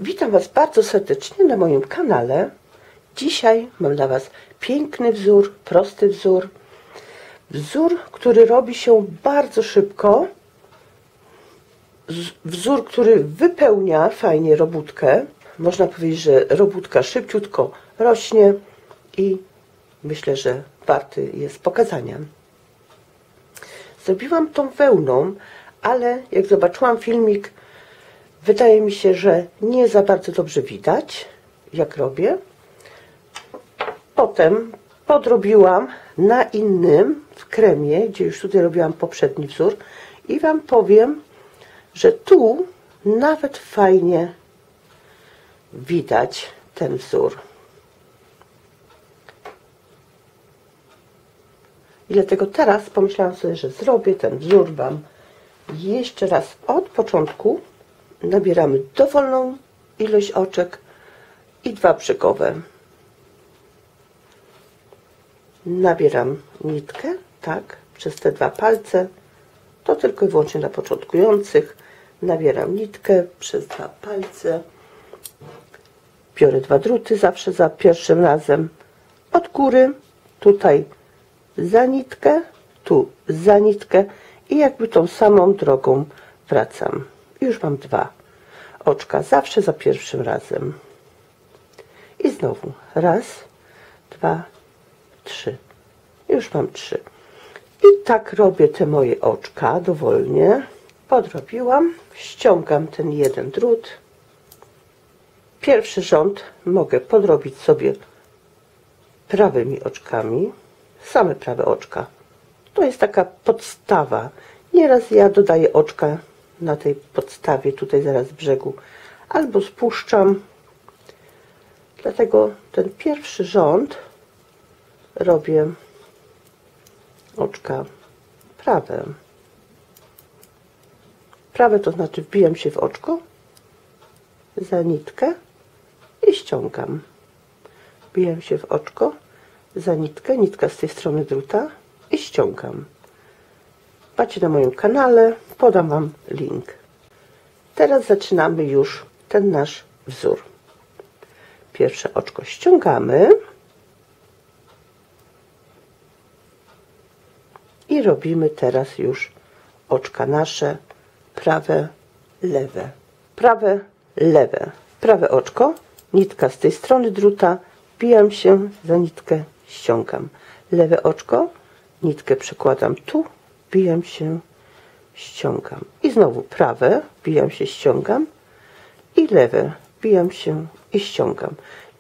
Witam Was bardzo serdecznie na moim kanale. Dzisiaj mam dla Was piękny wzór, prosty wzór. Wzór, który robi się bardzo szybko. Wzór, który wypełnia fajnie robótkę. Można powiedzieć, że robótka szybciutko rośnie i myślę, że warty jest pokazania. Zrobiłam tą wełną, ale jak zobaczyłam filmik, wydaje mi się, że nie za bardzo dobrze widać, jak robię. Potem podrobiłam na innym, w kremie, gdzie już tutaj robiłam poprzedni wzór. I Wam powiem, że tu nawet fajnie widać ten wzór. I dlatego teraz pomyślałam sobie, że zrobię ten wzór Wam jeszcze raz od początku. Nabieramy dowolną ilość oczek i 2 brzygowe. Nabieram nitkę, tak, przez te 2 palce. To tylko i wyłącznie dla początkujących. Nabieram nitkę przez 2 palce. Biorę 2 druty zawsze za pierwszym razem. Od góry, tutaj za nitkę, tu za nitkę i jakby tą samą drogą wracam. Już mam 2 oczka, zawsze za pierwszym razem. I znowu raz, 2, 3. Już mam 3. I tak robię te moje oczka dowolnie. Podrobiłam, ściągam ten jeden drut. Pierwszy rząd mogę podrobić sobie prawymi oczkami. Same prawe oczka. To jest taka podstawa. Nieraz ja dodaję oczka na tej podstawie, tutaj zaraz z brzegu, albo spuszczam. Dlatego ten pierwszy rząd robię oczka prawe. Prawe to znaczy wbijam się w oczko za nitkę i ściągam. Wbijam się w oczko za nitkę, nitka z tej strony druta i ściągam. Macie na moim kanale, podam Wam link. Teraz zaczynamy już ten nasz wzór. Pierwsze oczko ściągamy i robimy teraz już oczka nasze prawe, lewe. Prawe, lewe. Prawe oczko, nitka z tej strony druta, wbijam się za nitkę, ściągam. Lewe oczko, nitkę przekładam tu, wbijam się, ściągam. I znowu prawe, wbijam się, ściągam. I lewe, wbijam się i ściągam.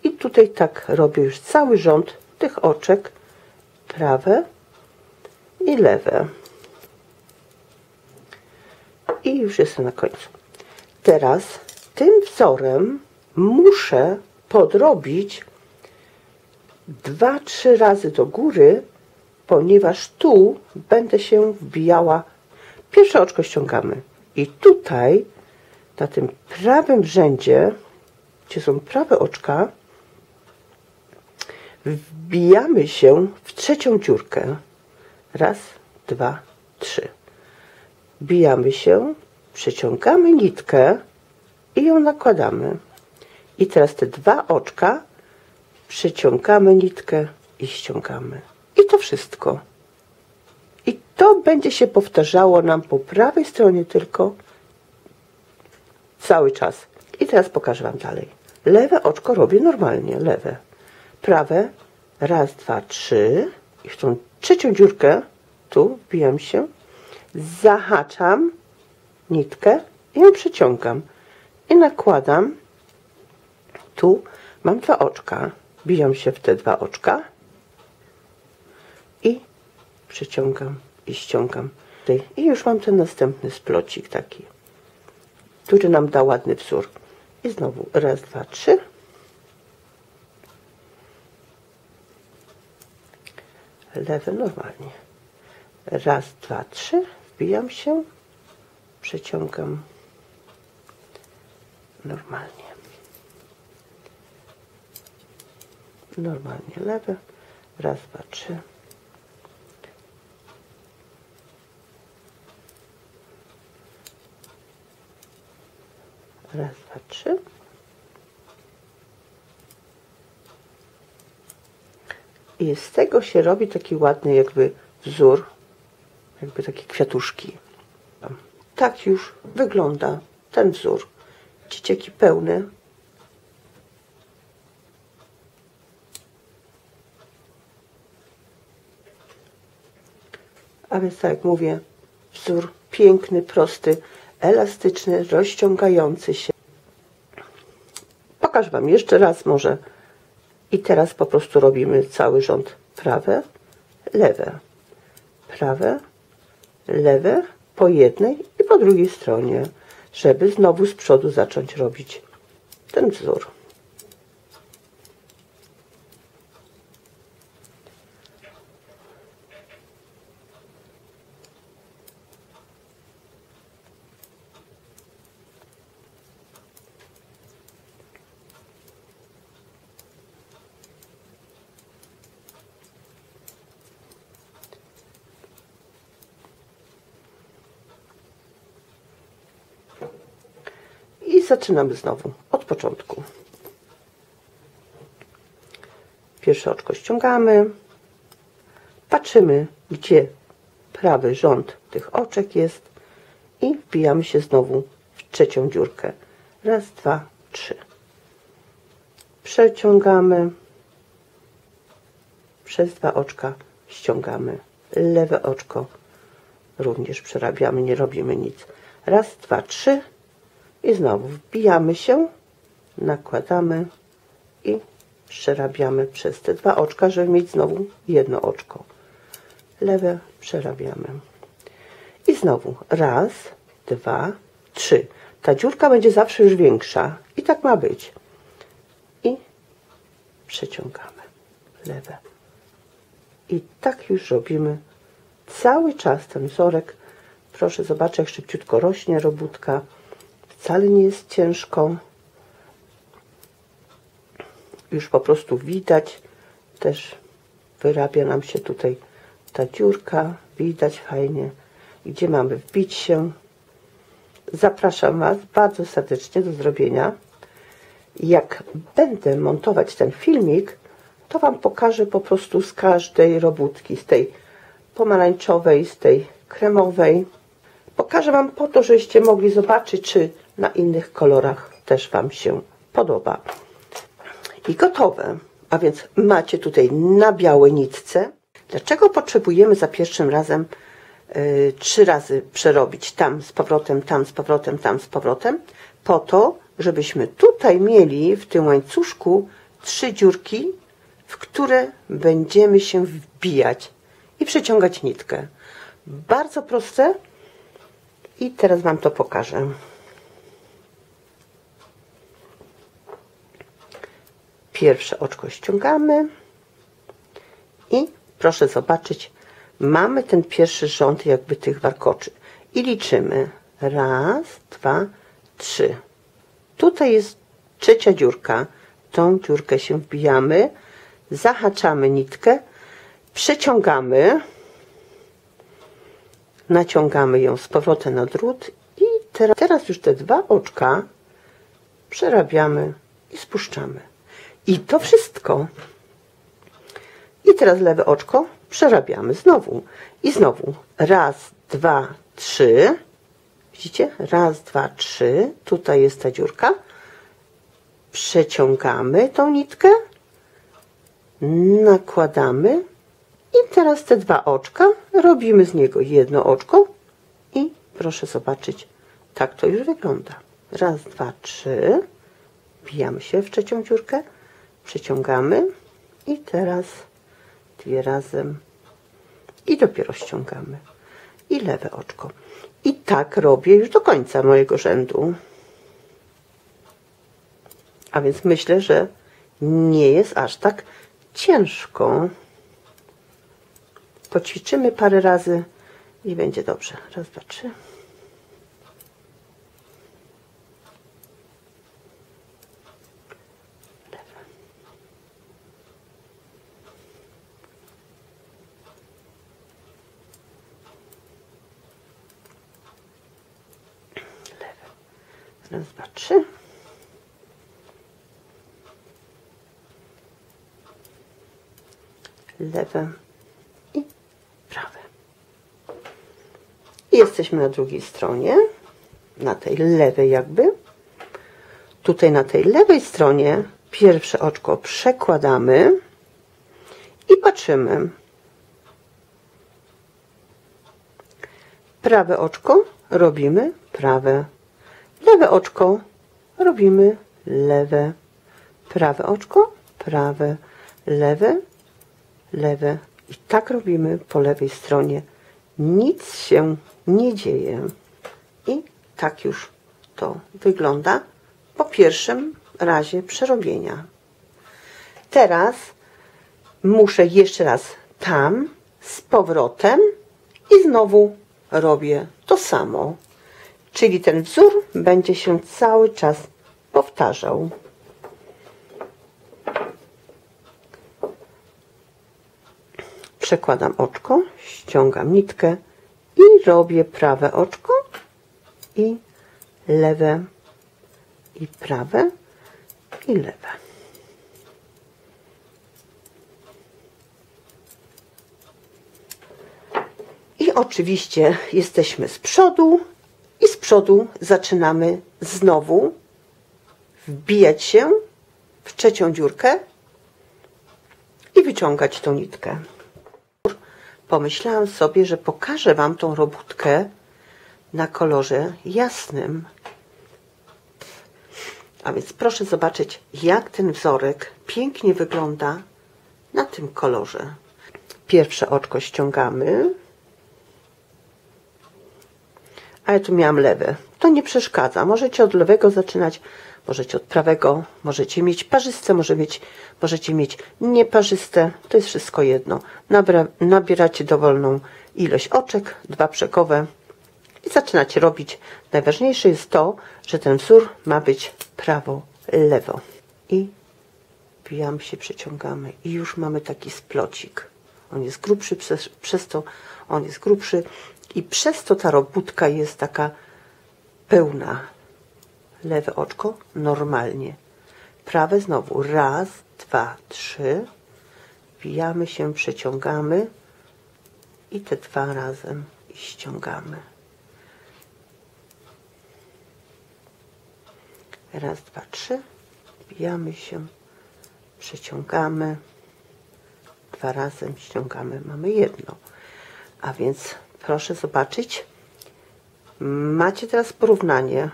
I tutaj tak robię już cały rząd tych oczek. Prawe i lewe. I już jestem na końcu. Teraz tym wzorem muszę podrobić 2-3 razy do góry, ponieważ tu będę się wbijała. Pierwsze oczko ściągamy i tutaj na tym prawym rzędzie, gdzie są prawe oczka, wbijamy się w trzecią dziurkę. Raz, 2, 3. Wbijamy się, przeciągamy nitkę i ją nakładamy. I teraz te 2 oczka przeciągamy nitkę i ściągamy. I to wszystko. I to będzie się powtarzało nam po prawej stronie tylko cały czas. I teraz pokażę Wam dalej. Lewe oczko robię normalnie, lewe. Prawe, raz, 2, 3. I w tą trzecią dziurkę, tu wbijam się, zahaczam nitkę i ją przeciągam. I nakładam. Tu mam 2 oczka. Wbijam się w te 2 oczka i przeciągam i ściągam. I już mam ten następny splocik taki, który nam da ładny wzór. I znowu raz, 2, 3. Lewy normalnie. Raz, 2, 3. Wbijam się, przeciągam normalnie. Normalnie lewy. Raz, 2, 3. Raz, 2, 3. I z tego się robi taki ładny jakby wzór, jakby takie kwiatuszki. Tak już wygląda ten wzór. Widzicie, jaki pełny. A więc tak jak mówię, wzór piękny, prosty, elastyczny, rozciągający się. Pokażę Wam jeszcze raz może. I teraz po prostu robimy cały rząd prawe, lewe, prawe, lewe po jednej i po drugiej stronie, żeby znowu z przodu zacząć robić ten wzór. I zaczynamy znowu od początku. Pierwsze oczko ściągamy, patrzymy, gdzie prawy rząd tych oczek jest i wbijamy się znowu w trzecią dziurkę. Raz, dwa, trzy. Przeciągamy, przez dwa oczka ściągamy, lewe oczko również przerabiamy, nie robimy nic. Raz, dwa, trzy. I znowu wbijamy się, nakładamy i przerabiamy przez te dwa oczka, żeby mieć znowu jedno oczko. Lewe przerabiamy. I znowu raz, dwa, trzy. Ta dziurka będzie zawsze już większa i tak ma być. I przeciągamy lewe. I tak już robimy cały czas ten wzorek. Proszę zobaczyć, jak szybciutko rośnie robótka. Wcale nie jest ciężko. Już po prostu widać. Też wyrabia nam się tutaj ta dziurka. Widać fajnie, gdzie mamy wbić się. Zapraszam Was bardzo serdecznie do zrobienia. Jak będę montować ten filmik, to Wam pokażę po prostu z każdej robótki. Z tej pomarańczowej, z tej kremowej. Pokażę Wam po to, żebyście mogli zobaczyć, czy na innych kolorach też Wam się podoba. I gotowe. A więc macie tutaj na białej nitce. Dlaczego potrzebujemy za pierwszym razem 3 razy przerobić? Tam z powrotem, tam z powrotem, tam z powrotem. Po to, żebyśmy tutaj mieli w tym łańcuszku 3 dziurki, w które będziemy się wbijać i przeciągać nitkę. Bardzo proste. I teraz Wam to pokażę. Pierwsze oczko ściągamy i proszę zobaczyć, mamy ten pierwszy rząd jakby tych warkoczy i liczymy. Raz, dwa, trzy. Tutaj jest trzecia dziurka. Tą dziurkę się wbijamy, zahaczamy nitkę, przeciągamy, naciągamy ją z powrotem na drut i teraz już te dwa oczka przerabiamy i spuszczamy. I to wszystko. I teraz lewe oczko przerabiamy znowu. I znowu. Raz, dwa, trzy. Widzicie? Raz, dwa, trzy. Tutaj jest ta dziurka. Przeciągamy tą nitkę. Nakładamy. I teraz te dwa oczka. Robimy z niego jedno oczko. I proszę zobaczyć, tak to już wygląda. Raz, dwa, trzy. Wbijamy się w trzecią dziurkę. Przeciągamy. I teraz dwie razem. I dopiero ściągamy. I lewe oczko. I tak robię już do końca mojego rzędu. A więc myślę, że nie jest aż tak ciężko. Poćwiczymy parę razy i będzie dobrze. Raz, dwa, trzy. Lewe. Lewe. Raz, dwa, trzy. lewe i prawe. I jesteśmy na drugiej stronie, na tej lewej jakby. Tutaj na tej lewej stronie pierwsze oczko przekładamy i patrzymy. Prawe oczko robimy prawe, lewe oczko robimy lewe, prawe oczko prawe, lewe, lewe i tak robimy po lewej stronie. Nic się nie dzieje i tak już to wygląda po pierwszym razie przerobienia. Teraz muszę jeszcze raz tam z powrotem i znowu robię to samo, czyli ten wzór będzie się cały czas powtarzał. Przekładam oczko, ściągam nitkę i robię prawe oczko i lewe i prawe i lewe. I oczywiście jesteśmy z przodu i z przodu zaczynamy znowu wbijać się w trzecią dziurkę i wyciągać tą nitkę. Pomyślałam sobie, że pokażę Wam tą robótkę na kolorze jasnym. A więc proszę zobaczyć, jak ten wzorek pięknie wygląda na tym kolorze. Pierwsze oczko ściągamy. Ale tu miałam lewe. To nie przeszkadza. Możecie od lewego zaczynać, możecie od prawego, możecie mieć parzyste, możecie mieć nieparzyste. To jest wszystko jedno. Nabieracie dowolną ilość oczek, 2 przekowe i zaczynacie robić. Najważniejsze jest to, że ten wzór ma być prawo-lewo. I wbijamy się, przeciągamy i już mamy taki splocik. On jest grubszy, przez to on jest grubszy. I przez to ta robótka jest taka pełna. Lewe oczko normalnie. Prawe znowu. 1, 2, 3. Wbijamy się, przeciągamy. I te 2 razem i ściągamy. 1, 2, 3. Wbijamy się, przeciągamy. 2 razem ściągamy. Mamy jedno. A więc proszę zobaczyć, macie teraz porównanie,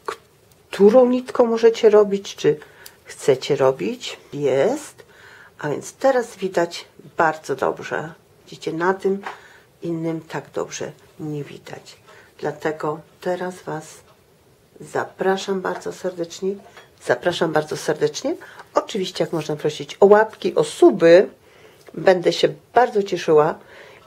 którą nitką możecie robić, czy chcecie robić. Jest, a więc teraz widać bardzo dobrze. Widzicie, na tym innym tak dobrze nie widać. Dlatego teraz Was zapraszam bardzo serdecznie. Oczywiście, jak można prosić o łapki, o suby, będę się bardzo cieszyła.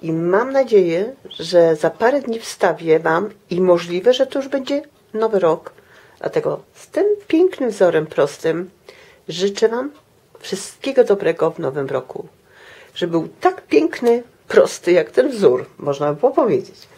I mam nadzieję, że za parę dni wstawię Wam i możliwe, że to już będzie nowy rok. Dlatego z tym pięknym wzorem prostym życzę Wam wszystkiego dobrego w nowym roku. Żeby był tak piękny, prosty jak ten wzór, można by było powiedzieć.